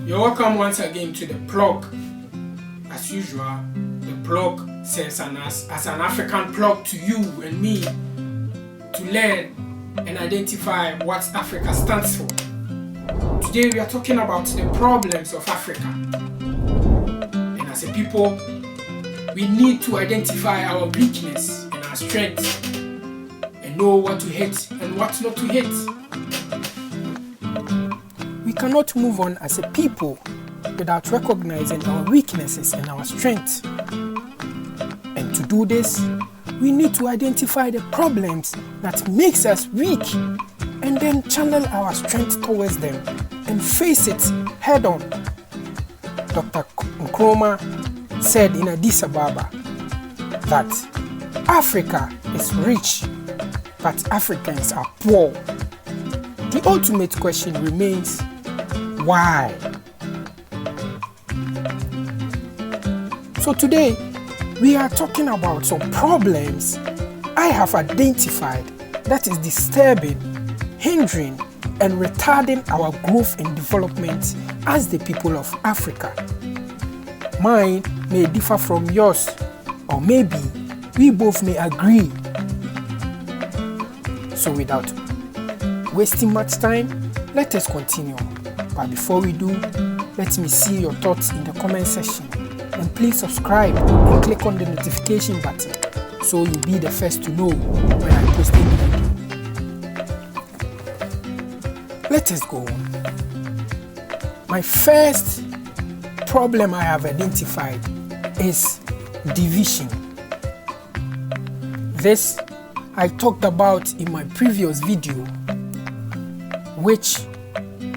You're welcome once again to the plug. As usual, the plug serves as an African plug to you and me to learn and identify what Africa stands for. Today we are talking about the problems of Africa. And as a people, we need to identify our weakness and our strengths and know what to hit and what not to hit. We cannot move on as a people without recognizing our weaknesses and our strengths. And to do this, we need to identify the problems that makes us weak and then channel our strength towards them and face it head on. Dr. Nkrumah said in Addis Ababa that Africa is rich, but Africans are poor. The ultimate question remains, why? So today, we are talking about some problems I have identified that is disturbing, hindering, and retarding our growth and development as the people of Africa. Mine may differ from yours, or maybe we both may agree. So without wasting much time, let us continue. But before we do, let me see your thoughts in the comment section. And please subscribe and click on the notification button so you'll be the first to know when I post a video. Let us go on. My first problem I have identified is division. This I talked about in my previous video, which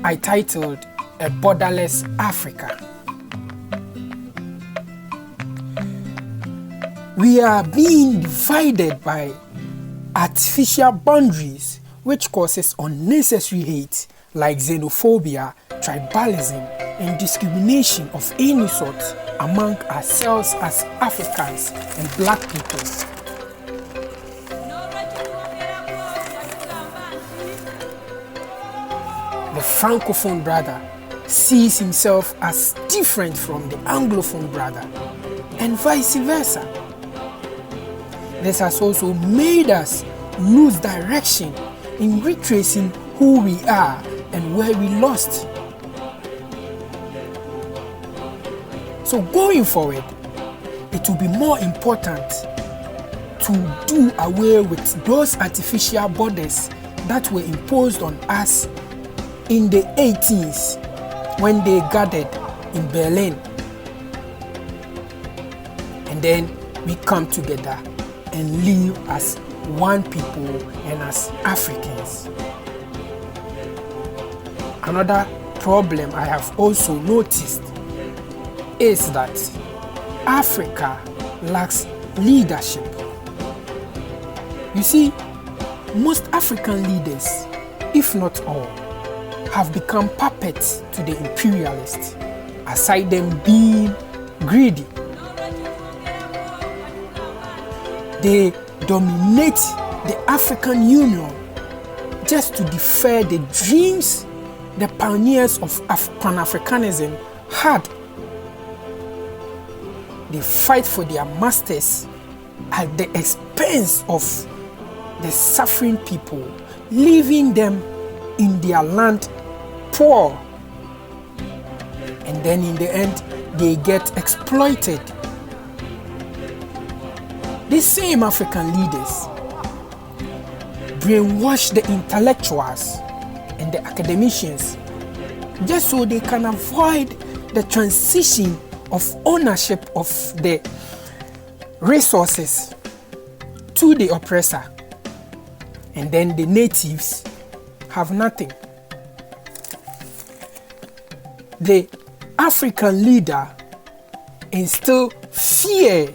I titled A Borderless Africa. We are being divided by artificial boundaries, which causes unnecessary hate like xenophobia, tribalism, and discrimination of any sort among ourselves as Africans and Black people. The Francophone brother sees himself as different from the Anglophone brother, and vice versa. This has also made us lose direction in retracing who we are and where we lost. So going forward, it will be more important to do away with those artificial borders that were imposed on us in the 18th when they gathered in Berlin. And then we come together and live as one people and as Africans. Another problem I have also noticed is that Africa lacks leadership. You see, most African leaders, if not all, have become puppets to the imperialists, aside them being greedy. They dominate the African Union just to defer the dreams the pioneers of Pan-Africanism had. They fight for their masters at the expense of the suffering people, leaving them in their land poor. And then in the end, they get exploited. These same African leaders brainwash the intellectuals and the academicians just so they can avoid the transition of ownership of the resources to the oppressor. And then the natives have nothing. The African leader instill fear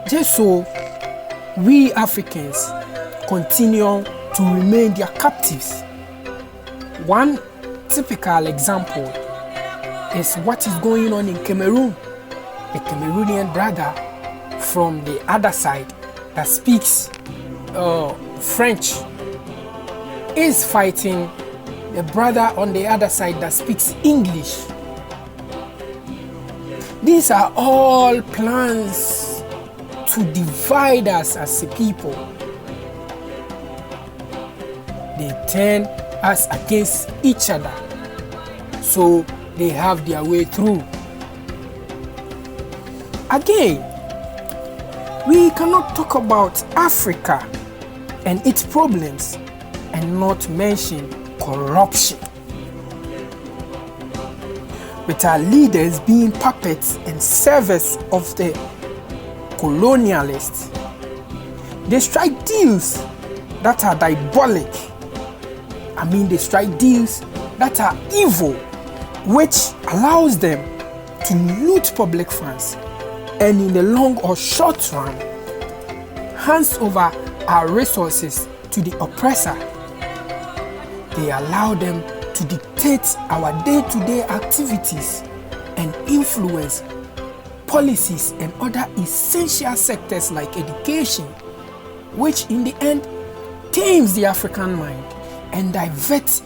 just so we Africans continue to remain their captives. One typical example is what is going on in Cameroon. The Cameroonian brother from the other side that speaks French is fighting the brother on the other side that speaks English. These are all plans to divide us as a people. They turn us against each other, so they have their way through. Again, we cannot talk about Africa and its problems and not mention corruption, with our leaders being puppets and servers of the colonialists. They strike deals that are diabolic. They strike deals that are evil, which allows them to loot public funds and in the long or short run hands over our resources to the oppressor. They allow them to dictate our day-to-day activities and influence policies and other essential sectors like education, which in the end tames the African mind and diverts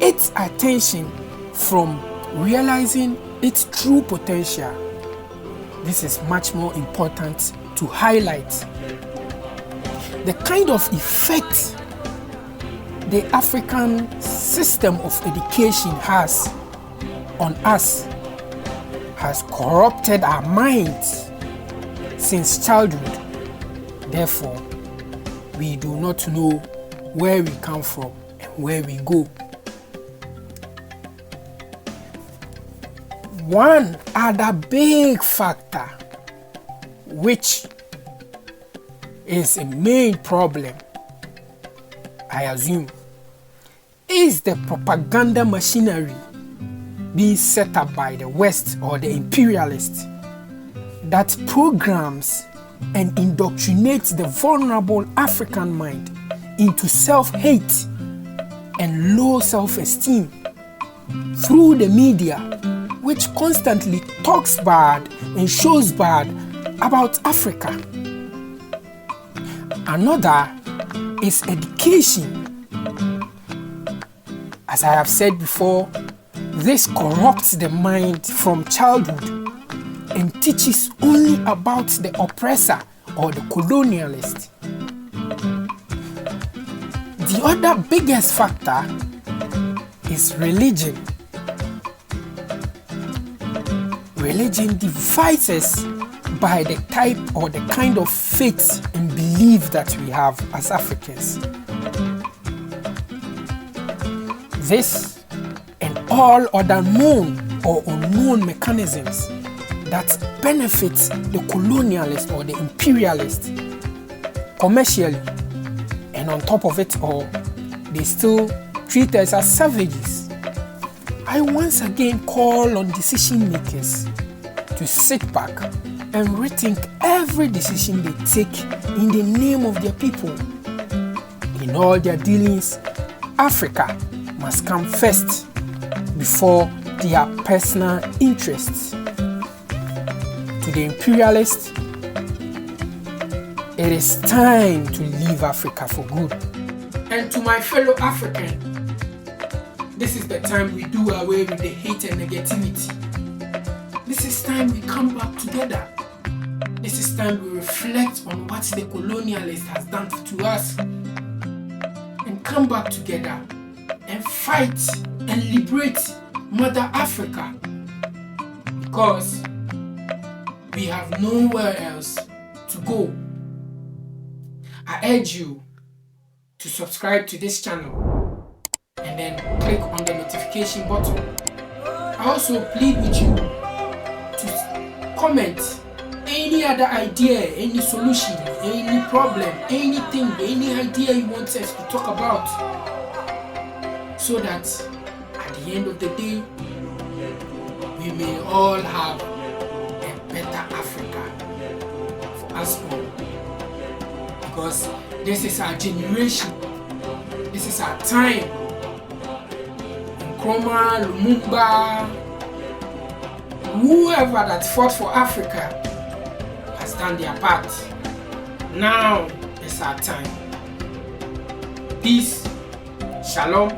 its attention from realizing its true potential. This is much more important to highlight. The kind of effect the African system of education has on us has corrupted our minds since childhood. Therefore, we do not know where we come from and where we go. One other big factor, which is a main problem, I assume, is the propaganda machinery being set up by the West or the imperialists that programs and indoctrinates the vulnerable African mind into self-hate and low self-esteem through the media, which constantly talks bad and shows bad about Africa. Another is education. As I have said before, this corrupts the mind from childhood and teaches only about the oppressor or the colonialist. The other biggest factor is religion. Religion divides us by the type or the kind of faith and belief that we have as Africans. This and all other known or unknown mechanisms that benefit the colonialist or the imperialist commercially, and on top of it all, they still treat us as savages. I once again call on decision makers to sit back and rethink every decision they take in the name of their people. In all their dealings, Africa must come first before their personal interests. To the imperialists, it is time to leave Africa for good. And to my fellow African, this is the time we do away with the hate and negativity. This is time we come back together. This is time we reflect on what the colonialist has done to us and come back together and fight and liberate Mother Africa, because we have nowhere else to go. I urge you to subscribe to this channel and then click on the notification button. I also plead with you to comment any other idea, any solution, any problem, anything, any idea you want us to talk about, so that at the end of the day, we may all have a better Africa for us all. Because this is our generation, this is our time. Nkrumah, Lumumba, whoever that fought for Africa has done their part. Now is our time. Peace, shalom.